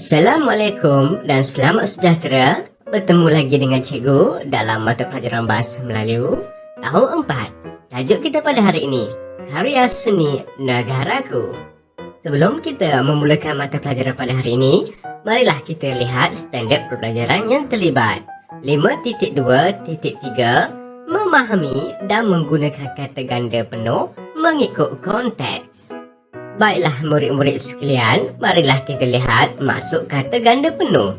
Assalamualaikum dan selamat sejahtera. Bertemu lagi dengan cikgu dalam mata pelajaran Bahasa Melayu tahun 4. Tajuk kita pada hari ini, Karya Seni Negaraku. Sebelum kita memulakan mata pelajaran pada hari ini, marilah kita lihat standard pembelajaran yang terlibat. 5.2.3 Memahami dan menggunakan kata ganda penuh mengikut konteks. Baiklah murid-murid sekalian, marilah kita lihat maksud kata ganda penuh.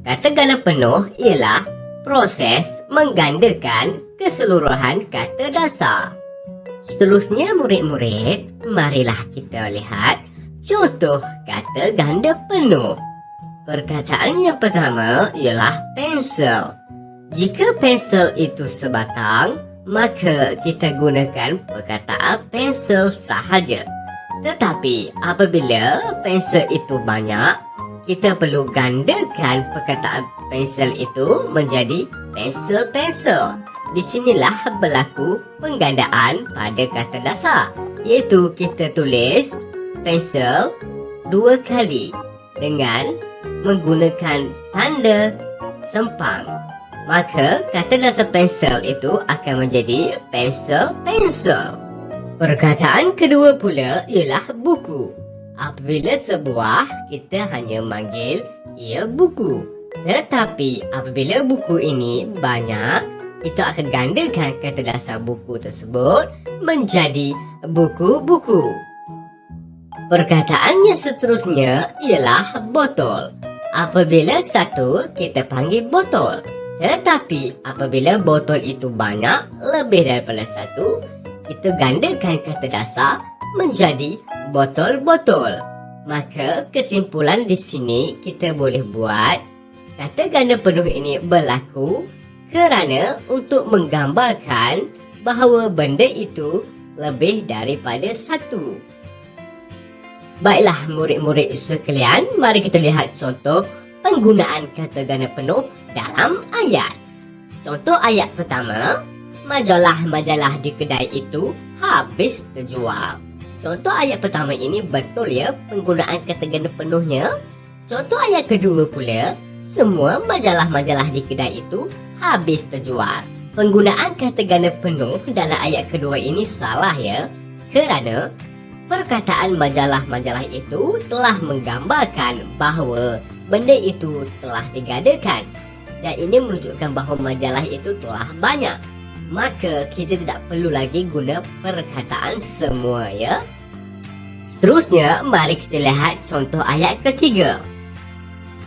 Kata ganda penuh ialah proses menggandakan keseluruhan kata dasar. Seterusnya murid-murid, marilah kita lihat contoh kata ganda penuh. Perkataan yang pertama ialah pensel. Jika pensel itu sebatang, maka kita gunakan perkataan pensel sahaja. Tetapi apabila pensel itu banyak, kita perlu gandakan perkataan pensel itu menjadi pensel-pensel. Di sinilah berlaku penggandaan pada kata dasar, iaitu kita tulis pensel 2 kali dengan menggunakan tanda sempang. Maka kata dasar pensel itu akan menjadi pensel-pensel. Perkataan kedua pula ialah buku. Apabila sebuah, kita hanya manggil ia buku. Tetapi apabila buku ini banyak, kita akan gandakan kata dasar buku tersebut menjadi buku-buku. Perkataan yang seterusnya ialah botol. Apabila satu, kita panggil botol. Tetapi apabila botol itu banyak, lebih daripada satu, kita gandakan kata dasar menjadi botol-botol. Maka kesimpulan di sini kita boleh buat kata ganda penuh ini berlaku kerana untuk menggambarkan bahawa benda itu lebih daripada satu. Baiklah murid-murid sekalian, mari kita lihat contoh penggunaan kata ganda penuh dalam ayat. Contoh ayat pertama, majalah-majalah di kedai itu habis terjual. Contoh ayat pertama ini betul ya penggunaan kata ganda penuhnya. Contoh ayat kedua pula, semua majalah-majalah di kedai itu habis terjual. Penggunaan kata ganda penuh dalam ayat kedua ini salah ya, kerana perkataan majalah-majalah itu telah menggambarkan bahawa benda itu telah digandakan, dan ini menunjukkan bahawa majalah itu telah banyak. Maka kita tidak perlu lagi guna perkataan semua ya. Seterusnya, mari kita lihat contoh ayat ketiga.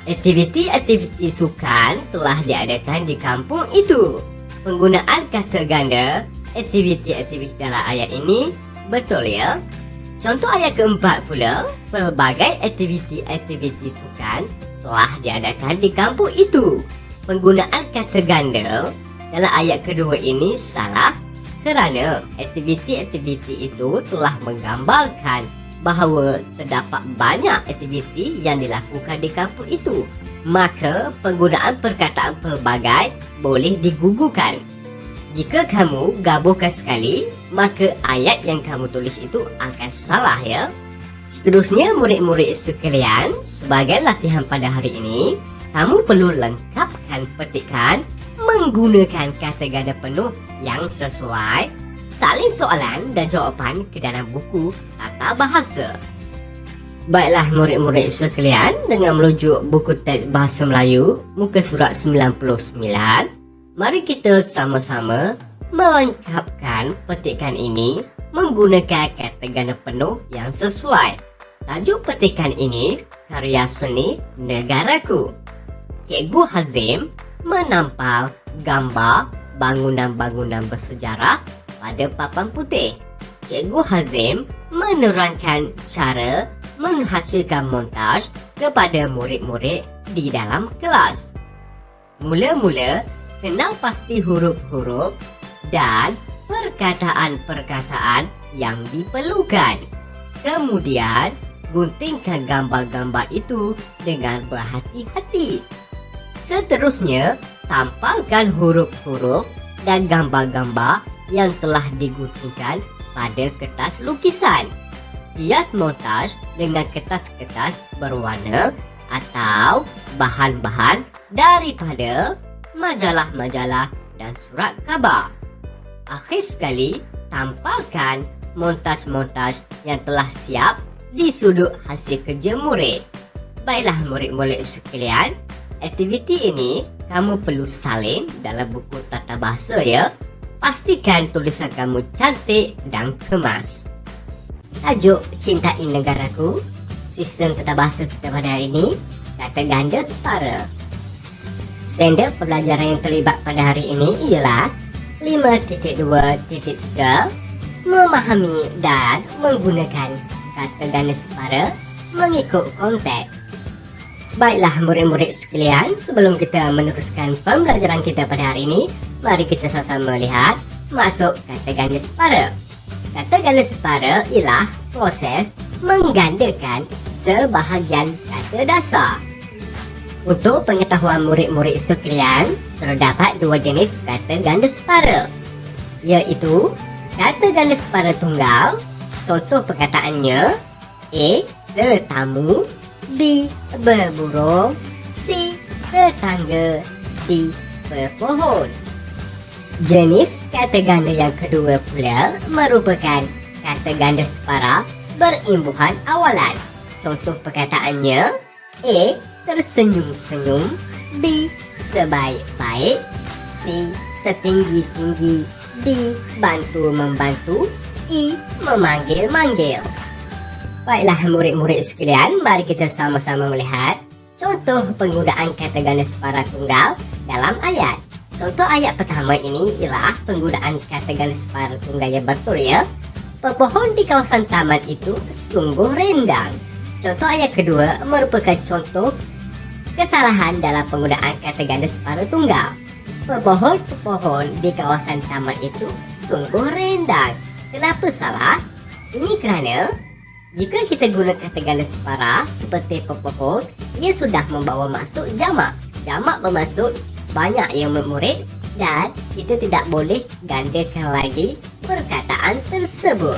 Aktiviti-aktiviti sukan telah diadakan di kampung itu. Penggunaan kata ganda aktiviti-aktiviti dalam ayat ini betul ya. Contoh ayat keempat pula, pelbagai aktiviti-aktiviti sukan telah diadakan di kampung itu. Penggunaan kata ganda dalam ayat kedua ini salah kerana aktiviti-aktiviti itu telah menggambarkan bahawa terdapat banyak aktiviti yang dilakukan di kampung itu. Maka penggunaan perkataan pelbagai boleh digugurkan. Jika kamu gabungkan sekali, maka ayat yang kamu tulis itu akan salah ya. Seterusnya murid-murid sekalian, sebagai latihan pada hari ini, kamu perlu lengkapkan petikan menggunakan kata ganda penuh yang sesuai, salin soalan dan jawapan ke dalam buku tata bahasa. Baiklah murid-murid sekalian, dengan merujuk buku teks Bahasa Melayu muka surat 99, mari kita sama-sama melengkapkan petikan ini menggunakan kata ganda penuh yang sesuai. Tajuk petikan ini, Karya Seni Negaraku. Cikgu Hazim menampal gambar bangunan-bangunan bersejarah pada papan putih. Cikgu Hazim menerangkan cara menghasilkan montaj kepada murid-murid di dalam kelas. Mula-mula, kenal pasti huruf-huruf dan perkataan-perkataan yang diperlukan. Kemudian, guntingkan gambar-gambar itu dengan berhati-hati. Seterusnya, tampalkan huruf-huruf dan gambar-gambar yang telah diguntingkan pada kertas lukisan. Hias montaj dengan kertas-kertas berwarna atau bahan-bahan daripada majalah-majalah dan surat khabar. Akhir sekali, tampalkan montaj-montaj yang telah siap di sudut hasil kerja murid. Baiklah murid-murid sekalian, aktiviti ini kamu perlu salin dalam buku tata bahasa ya. Pastikan tulisan kamu cantik dan kemas. Tajuk Cintai Negaraku, sistem tata bahasa kita pada hari ini, kata ganda separa. Standard pembelajaran yang terlibat pada hari ini ialah 5.2.3 memahami dan menggunakan kata ganda separa mengikut konteks. Baiklah murid-murid sekalian, sebelum kita meneruskan pembelajaran kita pada hari ini, mari kita sama-sama lihat maksud kata ganda separa. Kata ganda separa ialah proses menggandakan sebahagian kata dasar. Untuk pengetahuan murid-murid sekalian, terdapat dua jenis kata ganda separa, iaitu kata ganda separa tunggal. Contoh perkataannya: A. Tetamu, B. Berburung, C. Tetangga, D. Berpohon. Jenis kata ganda yang kedua pula merupakan kata ganda separa berimbuhan awalan. Contoh perkataannya: A. Tersenyum-senyum, B. Sebaik-baik, C. Setinggi-tinggi, D. Bantu-membantu, E. Memanggil-manggil. Baiklah murid-murid sekalian, mari kita sama-sama melihat contoh penggunaan kata ganda separa tunggal dalam ayat. Contoh ayat pertama ini ialah penggunaan kata ganda separa tunggal yang betul ya. Pepohon di kawasan taman itu sungguh rindang. Contoh ayat kedua merupakan contoh kesalahan dalam penggunaan kata ganda separa tunggal. Pepohon-pepohon di kawasan taman itu sungguh rindang. Kenapa salah? Ini kerana jika kita guna kata ganda separa seperti pepohon, ia sudah membawa maksud jamak. Jamak bermaksud banyak yang memurid dan kita tidak boleh gandakan lagi perkataan tersebut.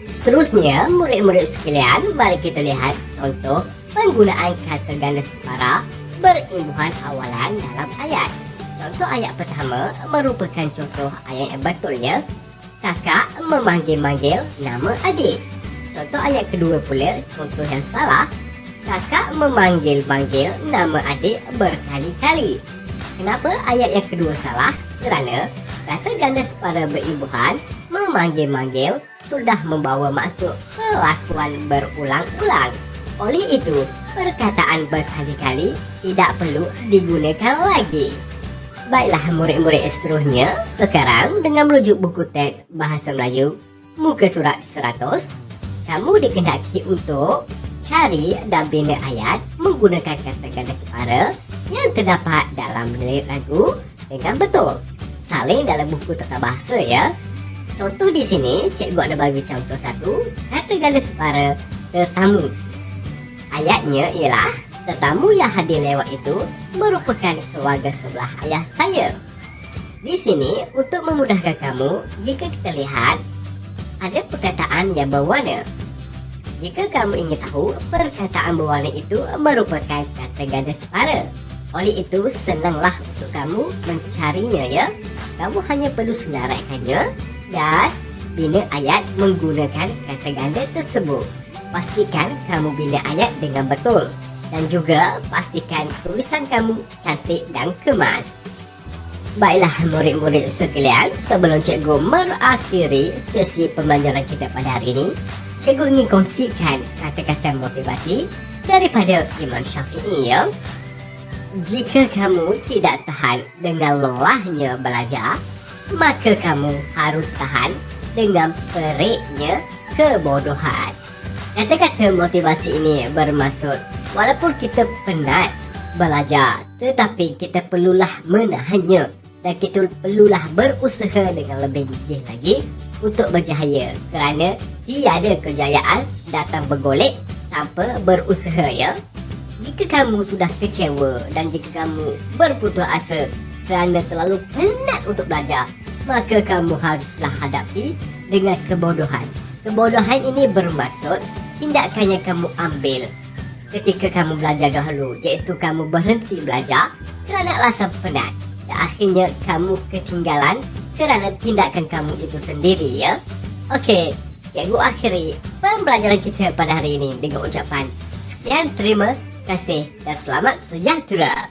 Seterusnya, murid-murid sekalian, mari kita lihat contoh penggunaan kata ganda separa berimbuhan awalan dalam ayat. Contoh ayat pertama merupakan contoh ayat yang betulnya. Kakak memanggil-manggil nama adik. Contoh ayat kedua pula contoh yang salah. Kakak memanggil-manggil nama adik berkali-kali. Kenapa ayat yang kedua salah? Kerana kata ganda separa berimbuhan memanggil-manggil sudah membawa maksud perlakuan berulang-ulang. Oleh itu, perkataan berkali-kali tidak perlu digunakan lagi. Baiklah murid-murid seterusnya, sekarang dengan merujuk buku teks Bahasa Melayu muka surat 100, kamu dikehendaki untuk cari dan bina ayat menggunakan kata ganda separa yang terdapat dalam lirik lagu dengan betul. Salin dalam buku tata bahasa ya. Contoh di sini, cikgu ada bagi contoh satu, kata ganda separa tetamu. Ayatnya ialah, tetamu yang hadir lewat itu merupakan keluarga sebelah ayah saya. Di sini, untuk memudahkan kamu, jika kita lihat, ada perkataan yang berwarna. Jika kamu ingin tahu, perkataan berwarna itu merupakan kata ganda separa. Oleh itu, senanglah untuk kamu mencarinya ya. Kamu hanya perlu senaraikannya dan bina ayat menggunakan kata ganda tersebut. Pastikan kamu bina ayat dengan betul. Dan juga pastikan tulisan kamu cantik dan kemas. Baiklah murid-murid sekalian, sebelum cikgu mengakhiri sesi pembelajaran kita pada hari ini, cikgu ingin kongsikan kata-kata motivasi daripada Imam Syafi'i ya. Jika kamu tidak tahan dengan lelahnya belajar, maka kamu harus tahan dengan periknya kebodohan. Kata-kata motivasi ini bermaksud, walaupun kita penat belajar, tetapi kita perlulah menahannya dan kita perlulah berusaha dengan lebih gigih lagi untuk berjaya, kerana tiada kejayaan datang bergolek tanpa berusaha ya. Jika kamu sudah kecewa dan jika kamu berputus asa kerana terlalu penat untuk belajar, maka kamu haruslah hadapi dengan kebodohan. Kebodohan ini bermaksud tindakan yang kamu ambil ketika kamu belajar dahulu, iaitu kamu berhenti belajar kerana rasa penat. Dan akhirnya kamu ketinggalan kerana tindakan kamu itu sendiri, ya. Okey, cikgu akhiri pembelajaran kita pada hari ini dengan ucapan sekian, terima kasih dan selamat sejahtera.